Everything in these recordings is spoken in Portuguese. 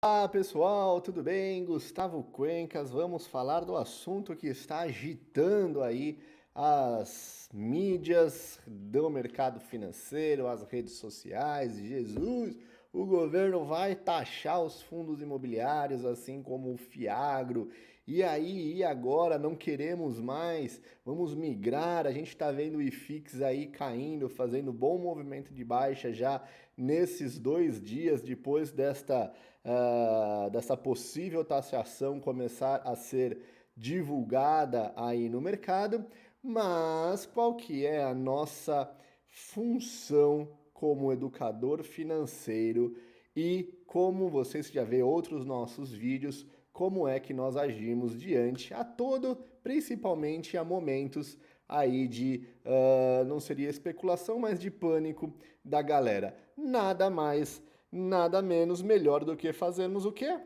Olá pessoal, tudo bem? Gustavo Cuencas, vamos falar do assunto que está agitando aí as mídias do mercado financeiro, as redes sociais. Jesus, o governo vai taxar os fundos imobiliários, assim como o Fiagro. E aí, e agora? Não queremos mais, vamos migrar. A gente está vendo o IFIX aí caindo, fazendo bom movimento de baixa já nesses 2 dias depois dessa possível taxação começar a ser divulgada aí no mercado, mas qual que é a nossa função como educador financeiro e como vocês já vê outros nossos vídeos, como é que nós agimos diante a todo, principalmente a momentos aí de, não seria especulação, mas de pânico da galera. Nada mais, nada menos melhor do que fazermos o quê?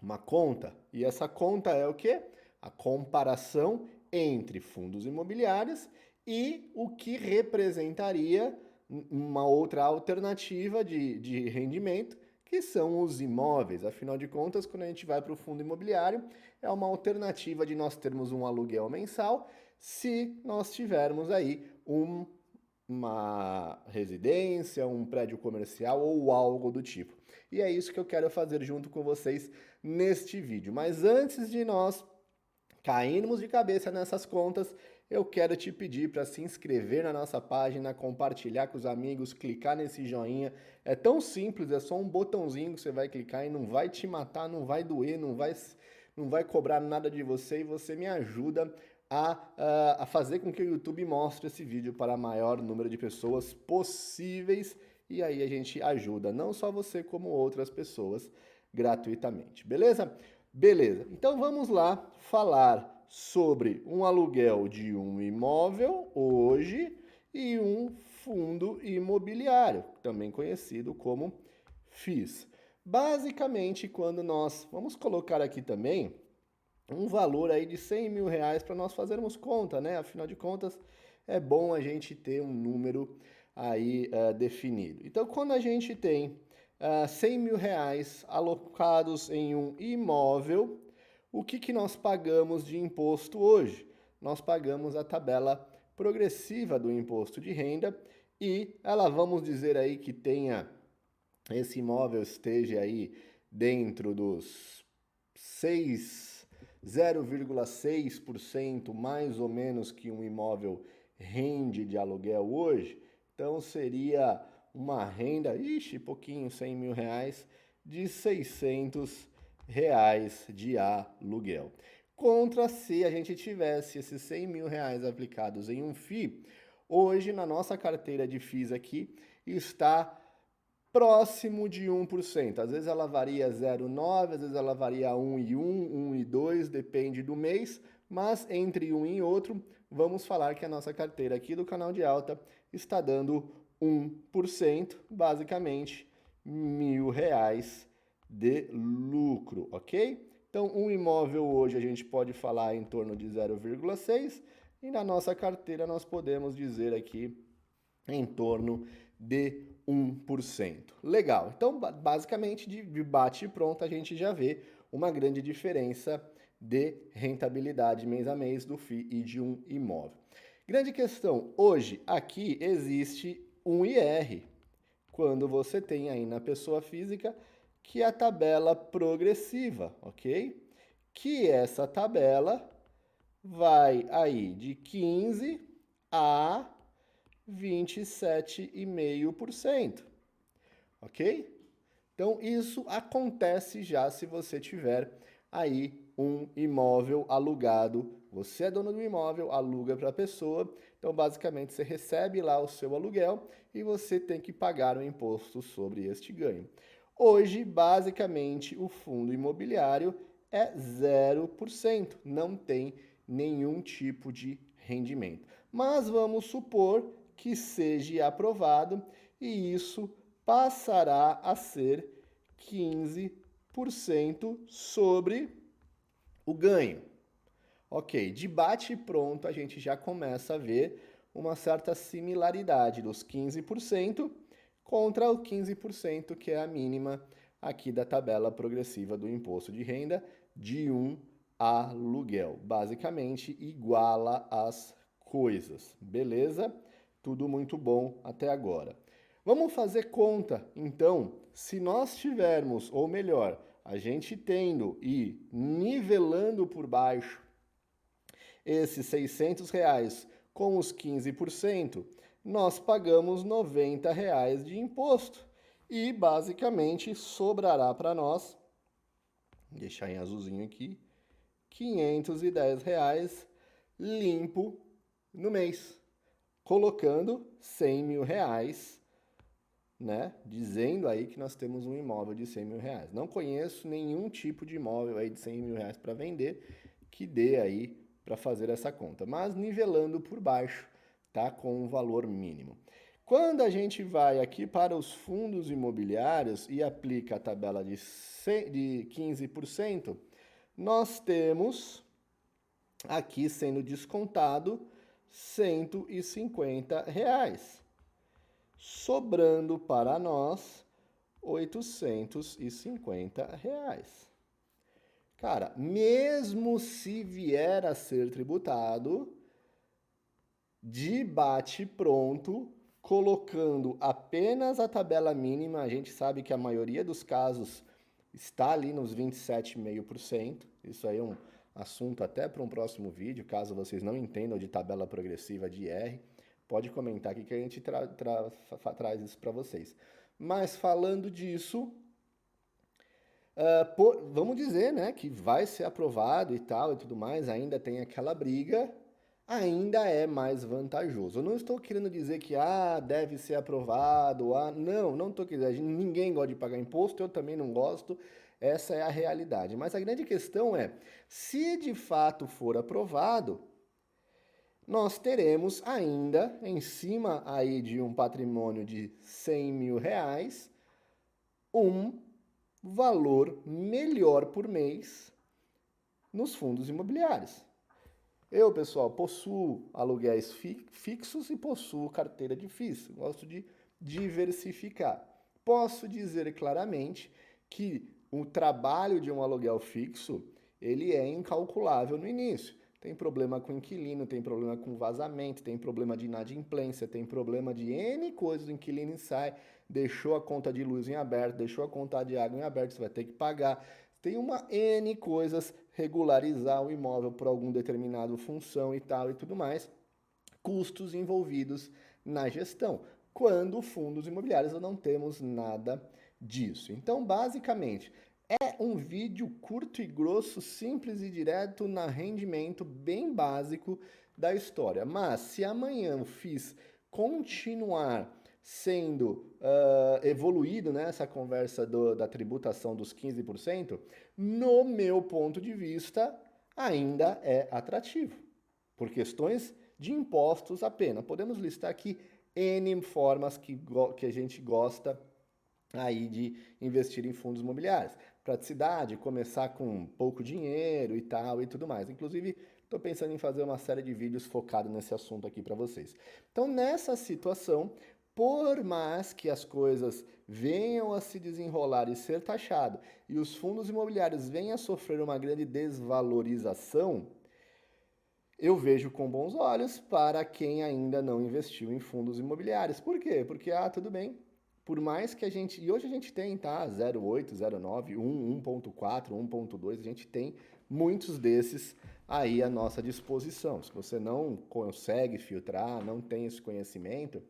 Uma conta. E essa conta é o quê? A comparação entre fundos imobiliários e o que representaria uma outra alternativa de rendimento, que são os imóveis. Afinal de contas, quando a gente vai para o fundo imobiliário, é uma alternativa de nós termos um aluguel mensal, se nós tivermos aí uma residência, um prédio comercial ou algo do tipo. E é isso que eu quero fazer junto com vocês neste vídeo. Mas antes de nós cairmos de cabeça nessas contas, eu quero te pedir para se inscrever na nossa página, compartilhar com os amigos, clicar nesse joinha. É tão simples, é só um botãozinho que você vai clicar e não vai te matar, não vai doer, não vai cobrar nada de você e você me ajuda a fazer com que o YouTube mostre esse vídeo para o maior número de pessoas possíveis. E aí a gente ajuda não só você, como outras pessoas gratuitamente. Beleza? Beleza. Então vamos lá falar sobre um aluguel de um imóvel hoje e um fundo imobiliário, também conhecido como FIIs. Basicamente, quando nós vamos colocar aqui também um valor aí de 100 mil reais para nós fazermos conta, né? Afinal de contas, é bom a gente ter um número aí definido. Então, quando a gente tem 100 mil reais alocados em um imóvel, o que nós pagamos de imposto hoje? Nós pagamos a tabela progressiva do imposto de renda e ela, vamos dizer aí que tenha, esse imóvel esteja aí dentro dos 0,6% mais ou menos que um imóvel rende de aluguel hoje, então seria uma renda, pouquinho, 100 mil reais, de 600 reais de aluguel. Contra se a gente tivesse esses 100 mil reais aplicados em um FII, hoje na nossa carteira de FIIs aqui está próximo de 1%. Às vezes ela varia 0,9, às vezes ela varia 1,1, 1,2, depende do mês, mas entre um e outro, vamos falar que a nossa carteira aqui do canal de alta está dando 1%, basicamente R$ 1.000 de lucro, ok? Então, um imóvel hoje a gente pode falar em torno de 0,6 e na nossa carteira nós podemos dizer aqui em torno de 1%. Legal. Então, basicamente, de bate e pronto, a gente já vê uma grande diferença de rentabilidade mês a mês do FII e de um imóvel. Grande questão, hoje aqui existe um IR, quando você tem aí na pessoa física, que é a tabela progressiva, ok? Que essa tabela vai aí de 15 a 27,5%, ok? Então, isso acontece já se você tiver aí um imóvel alugado. Você é dono do imóvel, aluga para a pessoa. Então, basicamente, você recebe lá o seu aluguel e você tem que pagar o imposto sobre este ganho. Hoje, basicamente, o fundo imobiliário é 0%, não tem nenhum tipo de rendimento. Mas vamos supor que seja aprovado e isso passará a ser 15% sobre o ganho. Ok, de bate e pronto a gente já começa a ver uma certa similaridade dos 15% contra o 15% que é a mínima aqui da tabela progressiva do imposto de renda de um aluguel. Basicamente, iguala as coisas, beleza? Tudo muito bom até agora. Vamos fazer conta, então, se nós tivermos, ou melhor, a gente tendo e nivelando por baixo esses R$ 600 com os 15%, nós pagamos R$ 90 de imposto. E basicamente sobrará para nós, vou deixar em azulzinho aqui, R$ 510 limpo no mês, colocando R$ 100.000, né? Dizendo aí que nós temos um imóvel de R$ 100.000. Não conheço nenhum tipo de imóvel aí de R$ 100.000 para vender que dê aí para fazer essa conta, mas nivelando por baixo, tá? Com um valor mínimo. Quando a gente vai aqui para os fundos imobiliários e aplica a tabela de 15%, nós temos aqui sendo descontado R$ 150, sobrando para nós R$ 850. Cara, mesmo se vier a ser tributado, de bate-pronto, colocando apenas a tabela mínima, a gente sabe que a maioria dos casos está ali nos 27,5%. Isso aí é um assunto até para um próximo vídeo, caso vocês não entendam de tabela progressiva de IR, pode comentar aqui que a gente traz isso para vocês. Mas falando disso, vamos dizer, né, que vai ser aprovado e tal e tudo mais, ainda tem aquela briga, ainda é mais vantajoso. Eu não estou querendo dizer que deve ser aprovado, não estou querendo, ninguém gosta de pagar imposto, eu também não gosto, essa é a realidade. Mas a grande questão é, se de fato for aprovado, nós teremos ainda, em cima aí de um patrimônio de R$ 100.000, um valor melhor por mês nos fundos imobiliários. Eu, pessoal, possuo aluguéis fixos e possuo carteira de FIIs. Gosto de diversificar. Posso dizer claramente que o trabalho de um aluguel fixo, ele é incalculável no início. Tem problema com inquilino, tem problema com vazamento, tem problema de inadimplência, tem problema de N coisas, o inquilino sai, deixou a conta de luz em aberto, deixou a conta de água em aberto, você vai ter que pagar. Tem uma N coisas, regularizar o imóvel por algum determinado função e tal e tudo mais, custos envolvidos na gestão. Quando fundos imobiliários não temos nada disso. Então, basicamente, é um vídeo curto e grosso, simples e direto na rendimento bem básico da história. Mas se amanhã o FIIs continuar sendo evoluído nessa conversa da tributação dos 15%, no meu ponto de vista, ainda é atrativo, por questões de impostos apenas. Podemos listar aqui N formas que a gente gosta aí de investir em fundos imobiliários. Praticidade, começar com pouco dinheiro e tal e tudo mais. Inclusive, estou pensando em fazer uma série de vídeos focados nesse assunto aqui para vocês. Então, nessa situação, por mais que as coisas venham a se desenrolar e ser taxado e os fundos imobiliários venham a sofrer uma grande desvalorização, eu vejo com bons olhos para quem ainda não investiu em fundos imobiliários. Por quê? Porque, tudo bem, por mais que a gente... E hoje a gente tem, tá? 0,8, 0,9, 1, 1,4, 1,2, a gente tem muitos desses aí à nossa disposição. Se você não consegue filtrar, não tem esse conhecimento,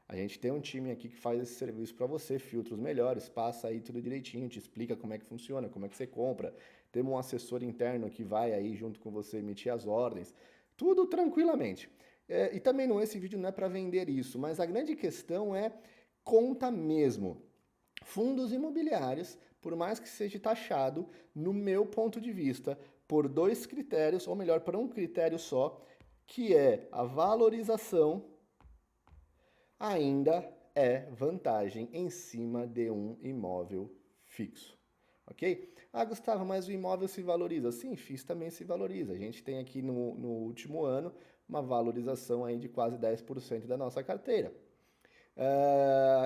a gente tem um time aqui que faz esse serviço para você, filtros melhores, passa aí tudo direitinho, te explica como é que funciona, como é que você compra. Temos um assessor interno que vai aí junto com você emitir as ordens, tudo tranquilamente. E também esse vídeo não é para vender isso, mas a grande questão é conta mesmo. Fundos imobiliários, por mais que seja taxado, no meu ponto de vista, por dois critérios, ou melhor, por um critério só, que é a valorização, ainda é vantagem em cima de um imóvel fixo, ok? Gustavo, mas o imóvel se valoriza? Sim, FIIs também se valoriza. A gente tem aqui no último ano uma valorização aí de quase 10% da nossa carteira.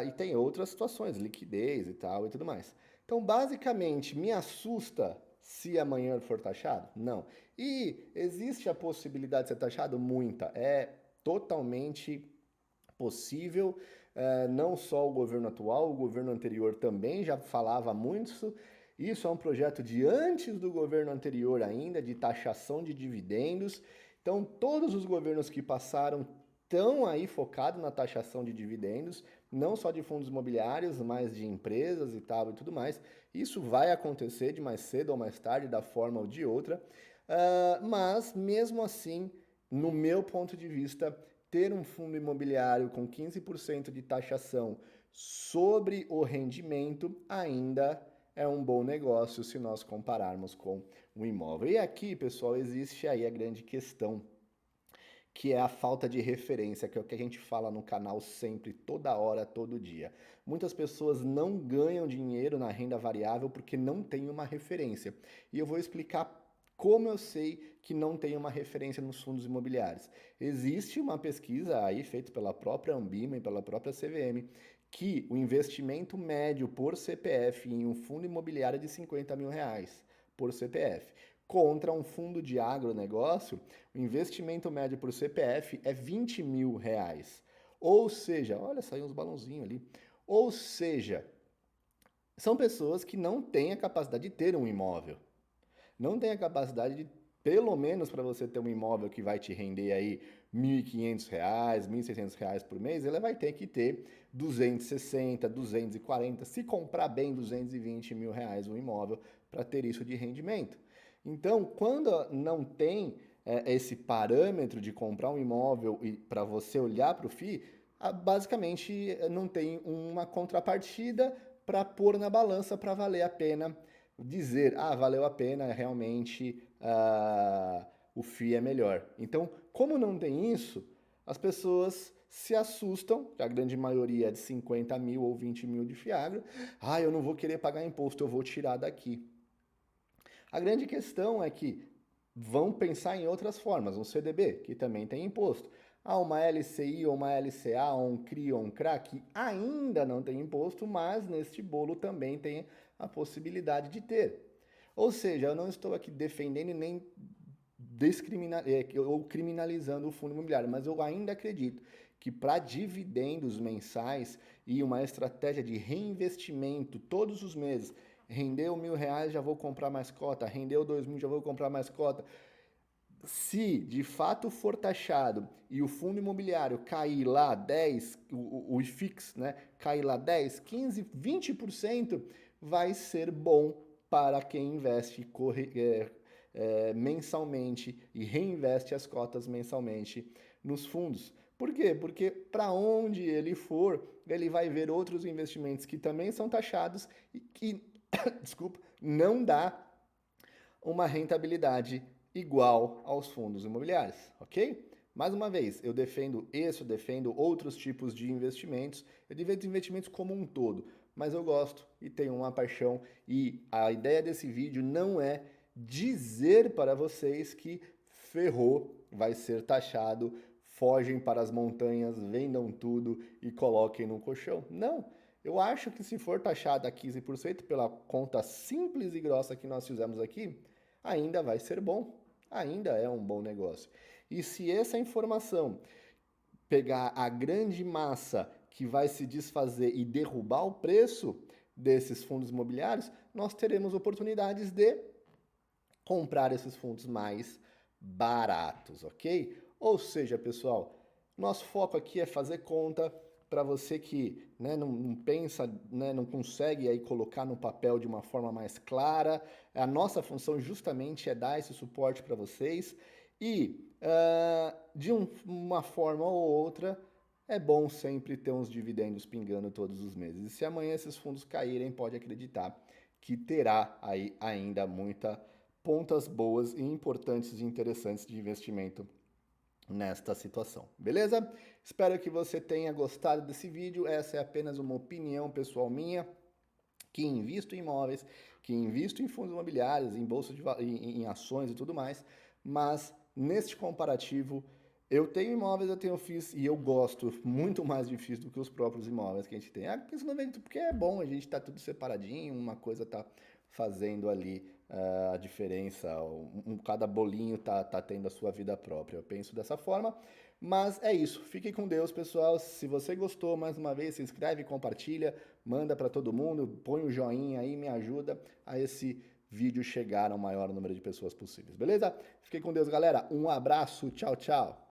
E tem outras situações, liquidez e tal e tudo mais. Então, basicamente, me assusta se amanhã for taxado? Não. E existe a possibilidade de ser taxado? Muita. É totalmente possível. Não só o governo atual, o governo anterior também já falava muito isso. Isso é um projeto de antes do governo anterior ainda, de taxação de dividendos. Então, todos os governos que passaram estão aí focados na taxação de dividendos, não só de fundos imobiliários, mas de empresas e tal e tudo mais. Isso vai acontecer de mais cedo ou mais tarde, da forma ou de outra. Mas, mesmo assim, no meu ponto de vista, ter um fundo imobiliário com 15% de taxação sobre o rendimento ainda é um bom negócio se nós compararmos com um imóvel. E aqui, pessoal, existe aí a grande questão, que é a falta de referência, que é o que a gente fala no canal sempre, toda hora, todo dia. Muitas pessoas não ganham dinheiro na renda variável porque não tem uma referência. E eu vou explicar como eu sei que não tem uma referência nos fundos imobiliários. Existe uma pesquisa aí feita pela própria Ambima e pela própria CVM que o investimento médio por CPF em um fundo imobiliário é de 50 mil reais por CPF. Contra um fundo de agronegócio, o investimento médio por CPF é 20 mil reais. Ou seja, olha, saiu uns balãozinhos ali. Ou seja, são pessoas que não têm a capacidade de ter um imóvel. Não têm a capacidade de, pelo menos para você ter um imóvel que vai te render aí R$ 1.500, R$ 1.600 por mês, ele vai ter que ter 260, 240, se comprar bem, R$ 220 mil um imóvel para ter isso de rendimento. Então, quando não tem esse parâmetro de comprar um imóvel e para você olhar para o FII, basicamente não tem uma contrapartida para pôr na balança para valer a pena dizer, valeu a pena, realmente o FII é melhor. Então, como não tem isso, as pessoas se assustam, que a grande maioria é de 50 mil ou 20 mil de FIAGRO, eu não vou querer pagar imposto, eu vou tirar daqui. A grande questão é que vão pensar em outras formas, um CDB, que também tem imposto. Uma LCI ou uma LCA, ou um CRI ou um CRA, que ainda não tem imposto, mas neste bolo também tem a possibilidade de ter. Ou seja, eu não estou aqui defendendo nem ou criminalizando o fundo imobiliário, mas eu ainda acredito que para dividendos mensais e uma estratégia de reinvestimento todos os meses, rendeu R$ 1.000, já vou comprar mais cota, rendeu 2.000, já vou comprar mais cota. Se de fato for taxado e o fundo imobiliário cair lá 10, o IFIX, né, cair lá 10, 15, 20%, vai ser bom para quem investe mensalmente e reinveste as cotas mensalmente nos fundos. Por quê? Porque para onde ele for, ele vai ver outros investimentos que também são taxados e que, desculpa, não dá uma rentabilidade igual aos fundos imobiliários, ok? Mais uma vez, eu defendo isso, defendo outros tipos de investimentos, eu defendo investimentos como um todo, mas eu gosto e tenho uma paixão e a ideia desse vídeo não é dizer para vocês que ferrou, vai ser taxado, fogem para as montanhas, vendam tudo e coloquem no colchão. Não, eu acho que se for taxado a 15% pela conta simples e grossa que nós fizemos aqui, ainda vai ser bom, ainda é um bom negócio. E se essa informação pegar a grande massa que vai se desfazer e derrubar o preço desses fundos imobiliários, nós teremos oportunidades de comprar esses fundos mais baratos, ok? Ou seja, pessoal, nosso foco aqui é fazer conta para você que não pensa, não consegue aí colocar no papel de uma forma mais clara. A nossa função justamente é dar esse suporte para vocês e de uma forma ou outra é bom sempre ter uns dividendos pingando todos os meses. E se amanhã esses fundos caírem, pode acreditar que terá aí ainda muita pontas boas e importantes e interessantes de investimento nesta situação, beleza? Espero que você tenha gostado desse vídeo. Essa é apenas uma opinião pessoal minha, que invisto em imóveis, que invisto em fundos imobiliários, em bolsa em ações e tudo mais, mas neste comparativo Eu tenho imóveis, eu tenho FIIs e eu gosto muito mais de FIIs do que os próprios imóveis que a gente tem. Ah, principalmente porque é bom, a gente tá tudo separadinho, uma coisa tá fazendo ali a diferença, cada bolinho tá tendo a sua vida própria. Eu penso dessa forma, mas é isso. Fiquem com Deus, pessoal. Se você gostou, mais uma vez, se inscreve, compartilha, manda para todo mundo, põe o joinha aí, me ajuda a esse vídeo chegar ao maior número de pessoas possíveis, beleza? Fiquem com Deus, galera. Um abraço, tchau, tchau.